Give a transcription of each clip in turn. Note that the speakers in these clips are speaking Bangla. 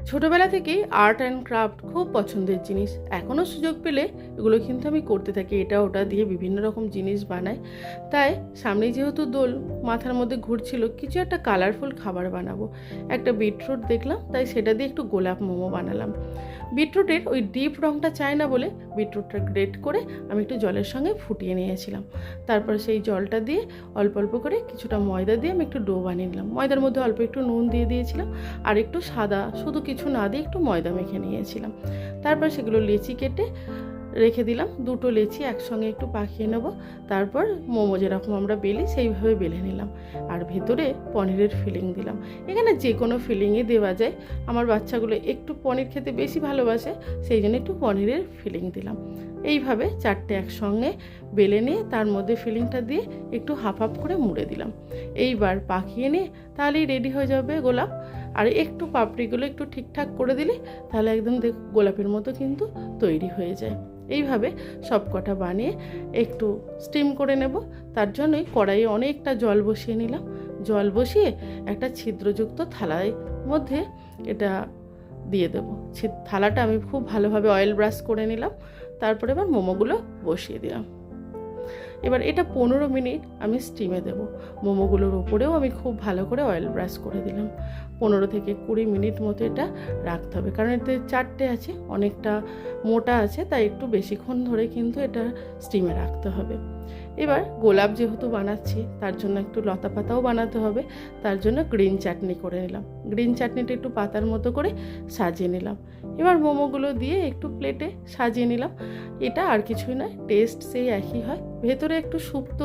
ছোটোবেলা থেকেই আর্ট অ্যান্ড ক্রাফট খুব পছন্দের জিনিস। এখনও সুযোগ পেলে এগুলো কিন্তু আমি করতে থাকি, এটা ওটা দিয়ে বিভিন্ন রকম জিনিস বানাই। তাই সামনেই যেহেতু দোল, মাথার মধ্যে ঘুরছিল কিছু একটা কালারফুল খাবার বানাবো। একটা বিটরুট দেখলাম, তাই সেটা দিয়ে একটু গোলাপ মোমো বানালাম। বিটরুটের ওই ডিপ রঙটা চাই না বলে বিটরুটটা গ্রেট করে আমি একটু জলের সঙ্গে ফুটিয়ে নিয়েছিলাম। তারপর সেই জলটা দিয়ে অল্প অল্প করে কিছুটা ময়দা দিয়ে আমি একটু ডো বানিয়ে নিলাম। ময়দার মধ্যে অল্প একটু নুন দিয়ে দিয়েছিলাম, আর একটু সাদা, শুধু কিছু না দিয়ে একটু ময়দা মেখে নিয়েছিলাম। তারপর সেগুলো লেচি কেটে রেখে দিলাম। দুটো লেচি একসঙ্গে একটু পাকিয়ে নেব। তারপর মোমো যেরকম আমরা বেলি সেইভাবে বেলে নিলাম, আর ভেতরে পনিরের ফিলিং দিলাম। এখানে যে কোনো ফিলিংই দেওয়া যায়, আমার বাচ্চাগুলো একটু পনির খেতে বেশি ভালোবাসে, সেই জন্য একটু পনিরের ফিলিং দিলাম। এইভাবে চারটে একসঙ্গে বেলে নিয়ে তার মধ্যে ফিলিংটা দিয়ে একটু হাফ হাফ করে মুড়ে দিলাম। এইবার পাকিয়ে নিয়ে তাহলেই রেডি হয়ে যাবে গোলাপ। আর একটু পাপড়িগুলো একটু ঠিকঠাক করে দিলে তাহলে একদম গোলাপের মতো কিন্তু তৈরি হয়ে যায়। এইভাবে সব কটা বানিয়ে একটু স্টিম করে নেব। তার জন্যই কড়াইয়ে অনেকটা জল বসিয়ে নিলাম। জল বসিয়ে একটা ছিদ্রযুক্ত থালার মধ্যে এটা দিয়ে দেবো। থালাটা আমি খুব ভালোভাবে অয়েল ব্রাশ করে নিলাম। তারপরে এবার মোমোগুলো বসিয়ে দিলাম। এবার এটা 15 মিনিট আমি স্টিমে দেবো। মোমোগুলোর ওপরেও আমি খুব ভালো করে অয়েল ব্রাশ করে দিলাম। 15 থেকে 20 মিনিট মতো এটা রাখতে হবে, কারণ এতে চারটে আছে, অনেকটা মোটা আছে, তাই একটু বেশিক্ষণ ধরে কিন্তু এটা স্টিমে রাখতে হবে। এবার গোলাপ যেহেতু বানাচ্ছি, তার জন্য একটু লতা পাতাও বানাতে হবে। তার জন্য গ্রিন চাটনি করে নিলাম। গ্রিন চাটনিটা একটু পাতার মতো করে সাজিয়ে নিলাম। এবার মোমোগুলো দিয়ে একটু প্লেটে সাজিয়ে নিলাম। এটা আর কিছুই নয়, টেস্ট সেই একই হয়। ভেতরে একটু সুপ্ত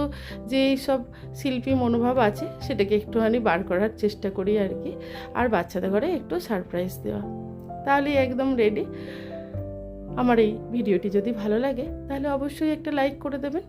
যে সব শিল্পী মনোভাব আছে সেটাকে একটুখানি বার করার চেষ্টা করি আর কি, আর বাচ্চাদের ঘরে একটু সারপ্রাইজ দেওয়া। তাহলেই একদম রেডি। আমার এই ভিডিওটি যদি ভালো লাগে তাহলে অবশ্যই একটা লাইক করে দেবেন।